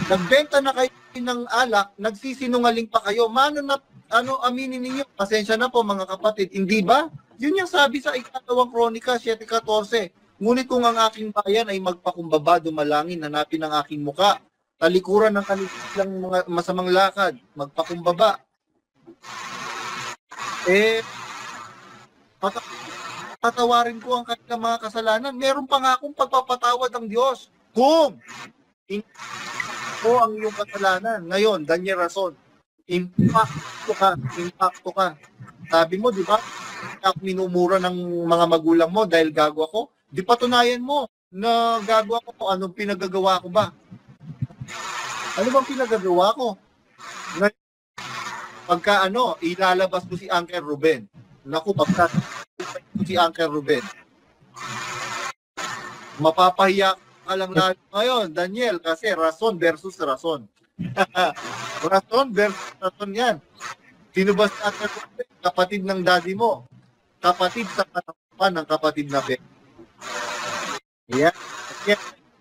Nagbenta na kayo ng alak, nagsisinungaling pa kayo. Aminin ninyo? Pasensya na po mga kapatid, hindi ba? Yun yung sabi sa ikatlawang Kronika 7:14. Ngunit kung ang aking bayan ay magpakumbaba, dumalangin, hanapin ang aking muka, talikuran ng kanilang mga masamang lakad, magpakumbaba. Patawarin ko ang kanilang mga kasalanan. Meron pa nga akong pagpapatawad ng Diyos. Kung ang iyong kasalanan. Ngayon, Daniel Rason, impacto ka. Sabi mo, di ba? Ako minumura ng mga magulang mo dahil gago ako. Di patunayan mo na gago ako. Anong pinagagawa ko ba? Ano bang pinagagawa ko? Pagka ilalabas mo si Uncle Ruben. Naku, pagka si Uncle Ruben. Mapapahiya ka lang na ngayon, Daniel, kasi rason versus rason. Rason versus rason yan. Sino ba si Uncle Ruben? Kapatid ng daddy mo. Kapatid sa katapan ng kapatid na Ben. Yeah.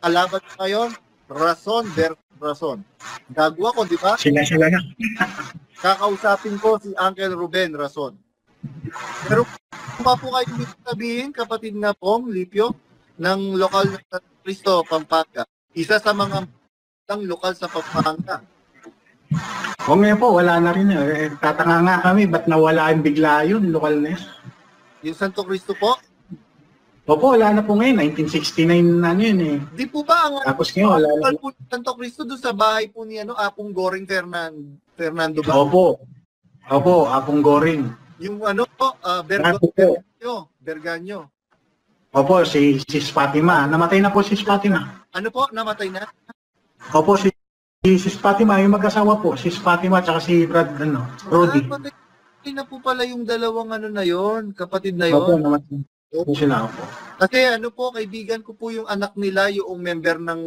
Kalaban ngayon, rason versus rason. Gagawa ko, di ba? Sila na. Kakausapin ko si Uncle Ruben Rason. Pero kung pa po kayo sabihin, kapatid na pong Lipyo, ng lokal na Santo Cristo, Pampanga, isa sa mga lokal sa Pampanga. O ngayon po, wala na rin. Tatanga nga kami, ba't nawala yung bigla yun, lokal na yun? Yung Santo Cristo po? Opo, wala na po ngayon. 1969 na yun eh. Di po ba ang tapos ngayon, wala na po Santo Cristo doon sa bahay po ni Apong Goring Fernando ba? Opo, Apong Goring. Yung Berganyo. Opo, si Fatima. Namatay na po si Fatima. Ano po? Namatay na? Opo, si Fatima, yung mag-asawa po. Si Fatima at si Brody. Namatay na po pala yung dalawang na yon, kapatid na yon. Opo, namatay. Sila po. Kasi kaibigan ko po yung anak nila, yung member ng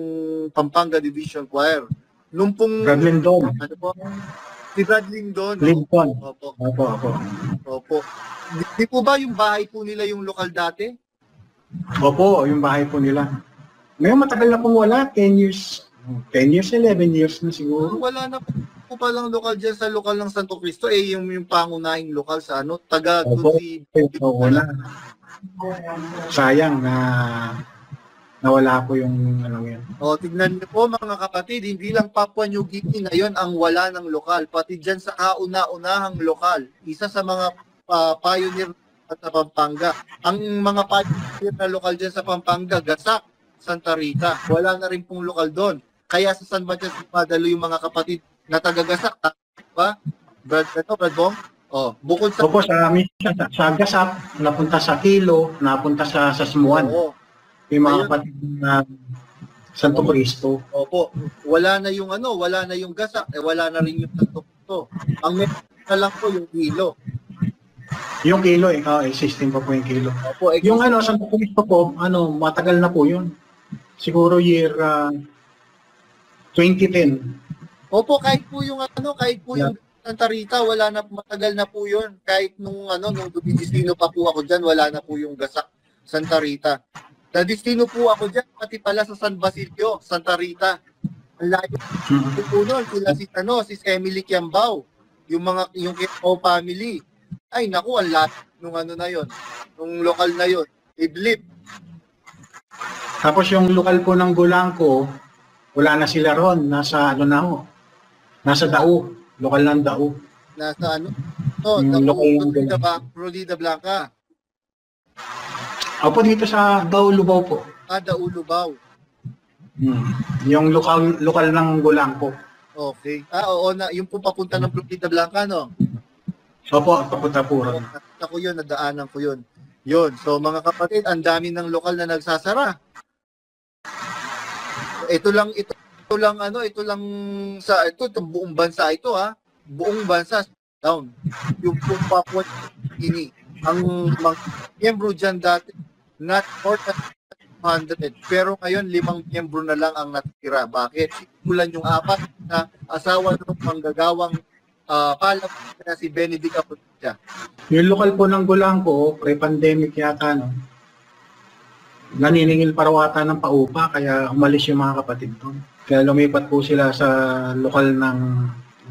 Pampanga Division Choir. Nung pong... Brad Lindon. Si Brad Lindon. Lindon. Opo. Di po ba yung bahay po nila yung lokal dati? Opo, yung bahay po nila. Ngayon matagal na pong wala, 10 years, 11 years na siguro. Wala na po palang lokal dyan sa lokal ng Santo Cristo, yung pangunahing lokal sa taga si... Wala. Sayang na nawala po yung yan. Tignan niyo po mga kapatid, hindi lang Papua New Guinea na yon ang wala ng lokal, pati dyan sa kauna-unahang lokal. Isa sa mga pioneer sa Pampanga. Ang mga pioneer na lokal dyan sa Pampanga, Gasak, Santa Rita. Wala na rin pong lokal doon. Kaya sa San Matias madalo yung mga kapatid na taga-Gasak, ba? Brad Bong? Bukod sa... Opo, sa Gasak, napunta sa Kilo, napunta sa Smuan. Yung mga kapatid na Santo Cristo. Opo. Wala na yung Gasak, wala na rin yung Santo Cristo. Ang meron na lang po yung Kilo. Yung Kilo, system pa po yung Kilo. Opo, yung Santo Cristo po, matagal na po yun. Siguro year 2010. Opo, kahit po yung yung Santa Rita, wala na, matagal na po yun. Kahit nung dumidistino pa po ako dyan, wala na po yung Gasak, Santa Rita. Nadistino po ako dyan, pati pala sa San Basilio, Santa Rita. Ang layo po nun, sila si Emily Kiambao, yung Kiambao family. Ay, naku, ang lahat nung ano na yon, nung lokal na yon, Idlib. Tapos yung lokal po ng Gulangko, wala na sila ron. Nasa ano na ho. Nasa Dao. Lokal ng Dao. Nasa ano? Oh, Yung lokal ng Florida Blanca. Opo, dito sa Dao, Lubao po. Dao Lubao. Yung lokal ng Gulangko. Okay. Oo na, yung po papunta ng Florida Blanca, no? Opo, papunta po ron. Nakita ko yun, nadaanan ko yun. Yun. So, mga kapatid, ang dami ng lokal na nagsasara. Ito lang itong buong bansa ito, ha. Buong bansa down. Yung buong Papua ini ang mga miyembro dyan dati not more than 100, pero ngayon 5 miyembro na lang ang natira. Bakit? Kulan yung 4 na asawa ng manggagawang palap na si Benedict Apontia. Yung lokal po ng Gulangko, pre-pandemic yata, no? Naniningil parawata ng paupa, kaya umalis yung mga kapatid doon. Kaya lumipat po sila sa lokal ng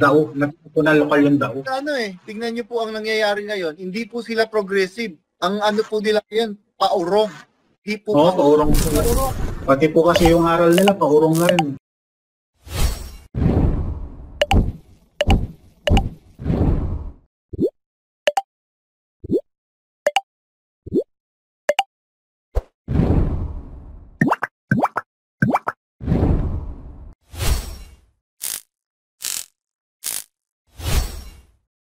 Dao. Po na lokal yung Dao. Ano tingnan niyo po ang nangyayari ngayon. Hindi po sila progressive. Ang ano po nila ngayon, paurong. Hindi po paurong. Pati po kasi yung aral nila, paurong na rin.